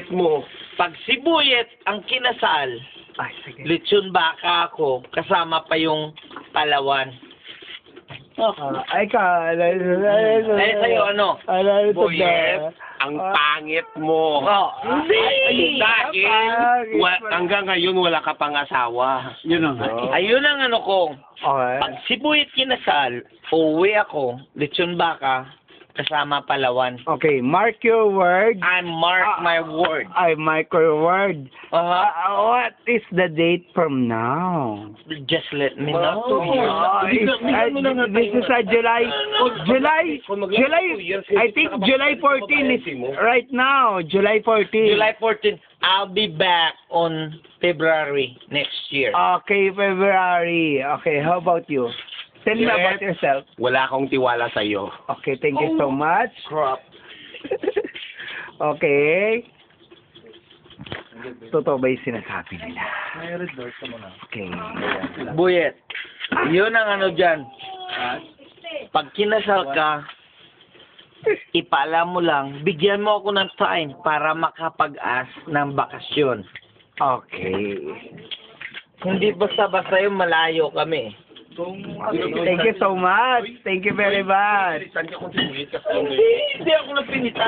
mo. Pag sibuyet ang kinasal, Ay, sige. lechon baka ako, kasama pa yung palawan. Ay ka. Eh, sa'yo ano? Boyet, ang pangit mo. Oh, hindi! Dahil hanggang ngayon wala ka pang asawa. Yun ang Ayun ang ano ko. Okay. Pag sibuyet kinasal, uuwi ako, lechon baka, kasama palawan. Okay, mark your word. I mark my word. I mark your word. What is the date from now? Just let me Mga know. 2 years. This is July, I think July 14 is right now, July 14. July 14. I'll be back on February next year. Okay, February. Okay, how about you? Tell me about yourself. Wala akong tiwala sa'yo. Okay, thank you so much. Crap. Okay. Totoo ba yung sinasabi nila? Okay. Buyet. Yun ang ano dyan. Pag kinasal ka, ipaalam mo lang, bigyan mo ako ng time para makapag-ask ng bakasyon. Okay. Hindi basta-basta yung malayo kami. Thank you so much. Thank you very much. Saan ka kung sibuyet ka? Hindi ako napinitan.